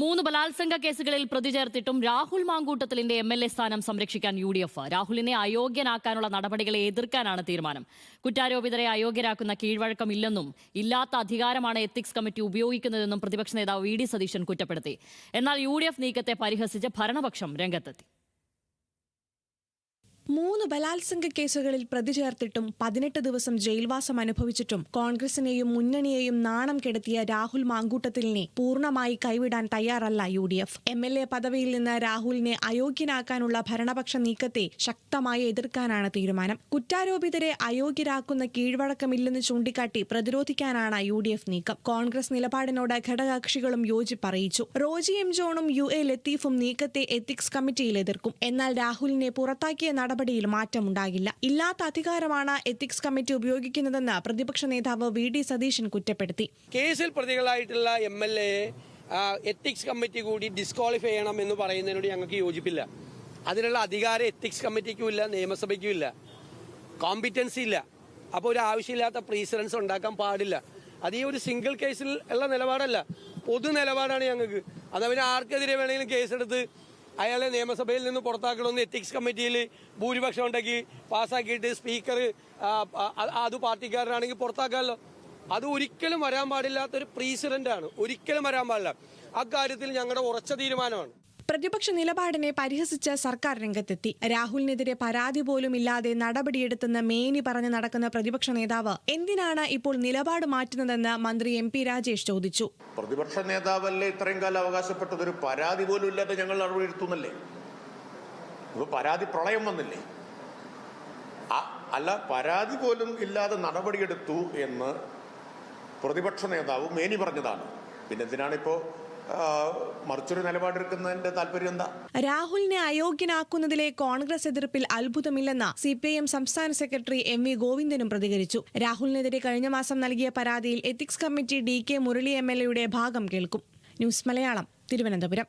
3 ബലാത്സംഗ കേസുകളിൽ പ്രതി ചേർത്തിട്ടും രാഹുൽ മാങ്കൂട്ടത്തിലിന്റെ MLA സ്ഥാനം സംരക്ഷിക്കാൻ UDF. രാഹുലിനെ അയോഗ്യനാക്കാനുള്ള നടപടികളെ എതിർക്കാനാണ് തീരുമാനം. കുറ്റാരോപിതരെ അയോഗ്യരാക്കുന്ന കീഴ്വഴക്കമില്ലെന്നും ഇല്ലാത്ത അധികാരമാണ് എത്തിക്സ് കമ്മിറ്റി ഉപയോഗിക്കുന്നതെന്നും പ്രതിപക്ഷ നേതാവ് VD സതീശൻ കുറ്റപ്പെടുത്തി. എന്നാൽ UDF നീക്കത്തെ പരിഹസിച്ച് ഭരണപക്ഷം രംഗത്തെത്തി. 3 ബലാത്സംഗ കേസുകളിൽ പ്രതി ചേർത്തിട്ടും 18 ദിവസം ജയിൽവാസം അനുഭവിച്ചിട്ടും കോൺഗ്രസിനെയും മുന്നണിയെയും നാണം കെടുത്തിയ രാഹുൽ മാങ്കൂട്ടത്തിലിനെ പൂർണ്ണമായി കൈവിടാൻ തയ്യാറല്ല UDF. MLA പദവിയിൽ നിന്ന് രാഹുലിനെ അയോഗ്യനാക്കാനുള്ള ഭരണപക്ഷ നീക്കത്തെ ശക്തമായി എതിർക്കാനാണ് തീരുമാനം. കുറ്റാരോപിതരെ അയോഗ്യരാക്കുന്ന കീഴ്വഴക്കമില്ലെന്ന് ചൂണ്ടിക്കാട്ടി പ്രതിരോധിക്കാനാണ് UDF നീക്കം. കോൺഗ്രസ് നിലപാടിനോട് ഘടകകക്ഷികളും യോജിപ്പറിയിച്ചു. റോജി M. ജോണും UA ലത്തീഫും നീക്കത്തെ എത്തിക്സ് കമ്മിറ്റിയിൽ എതിർക്കും. എന്നാൽ രാഹുലിനെ പുറത്താക്കിയ നടപടിയിൽ മാറ്റമുണ്ടാകില്ല. ഇല്ലാത്ത അധികാരമാണ് എത്തിക്സ് കമ്മിറ്റി ഉപയോഗിക്കുന്നതെന്ന് പ്രതിപക്ഷ നേതാവ് VD സതീശൻ കുറ്റപ്പെടുത്തി. കേസിൽ പ്രതികളായിട്ടുള്ള MLA എത്തിക്സ് കമ്മിറ്റി കൂടി ഡിസ്ക്വാളിഫൈ ചെയ്യണം എന്ന് പറയുന്നതിനോട് ഞങ്ങൾക്ക് യോജിപ്പില്ല. അതിനുള്ള അധികാരം എത്തിക്സ് കമ്മിറ്റിക്കും ഇല്ല, നിയമസഭയ്ക്കും ഇല്ല, കോമ്പിറ്റൻസി ഇല്ല. അപ്പോൾ ഒരു ആവശ്യമില്ലാത്ത പ്രീസിഡൻസ് ഉണ്ടാക്കാൻ പാടില്ല. അത് ഈ ഒരു സിംഗിൾ കേസിൽ ഉള്ള നിലപാടല്ല, പൊതു നിലപാടാണ് ഞങ്ങൾക്ക്. അതവന് ആർക്കെതിരെ വേണമെങ്കിലും കേസെടുത്ത് അയാളെ നിയമസഭയിൽ നിന്ന് പുറത്താക്കണമെന്ന് എത്തിക്സ് കമ്മിറ്റിയിൽ ഭൂരിപക്ഷം ഉണ്ടാക്കി പാസ്സാക്കിയിട്ട് സ്പീക്കർ അത് പാർട്ടിക്കാരനാണെങ്കിൽ പുറത്താക്കാമല്ലോ. അത് ഒരിക്കലും വരാൻ പാടില്ലാത്തൊരു പ്രീസിഡന്റാണ്, ഒരിക്കലും വരാൻ പാടില്ല. അക്കാര്യത്തിൽ ഞങ്ങളുടെ ഉറച്ച തീരുമാനമാണ്. പ്രതിപക്ഷ നിലപാടിനെ പരിഹസിച്ച് സർക്കാർ രംഗത്തെത്തി. രാഹുലിനെതിരെ പരാതി പോലും ഇല്ലാതെ നടപടിയെടുത്തെന്ന് മേനി പറഞ്ഞ് നടക്കുന്ന പ്രതിപക്ഷ നേതാവ് എന്തിനാണ് ഇപ്പോൾ നിലപാട് മാറ്റുന്നതെന്ന് മന്ത്രി MP രാജേഷ് ചോദിച്ചു. പ്രതിപക്ഷ നേതാവല്ലേ ഇത്രയും കാലം അവകാശപ്പെട്ടത്? ഒരു പരാതി പോലും ഇല്ലാതെ ഞങ്ങൾ നടപടിയെടുത്തുന്നല്ലേ? ഇപ്പൊ പരാതി പ്രളയം വന്നില്ലേ? അല്ല, പരാതി പോലും ഇല്ലാതെ നടപടിയെടുത്തു എന്ന് പ്രതിപക്ഷ നേതാവ് മേനി പറഞ്ഞതാണ്. പിന്നെ എന്തിനാണിപ്പോ മറിച്ചൊരു നിലപാടെടുക്കുന്നതിന്റെ താല്പര്യം എന്താ? രാഹുലിനെ അയോഗ്യനാക്കുന്നതിലെ കോൺഗ്രസ് എതിർപ്പിൽ അത്ഭുതമില്ലെന്ന് CPIM സംസ്ഥാന സെക്രട്ടറി MV ഗോവിന്ദനും പ്രതികരിച്ചു. രാഹുലിനെതിരെ കഴിഞ്ഞ മാസം നൽകിയ പരാതിയിൽ ethics committee DK Murali MLA യുടെ ഭാഗം കേൾക്കും. ന്യൂസ് മലയാളം, തിരുവനന്തപുരം.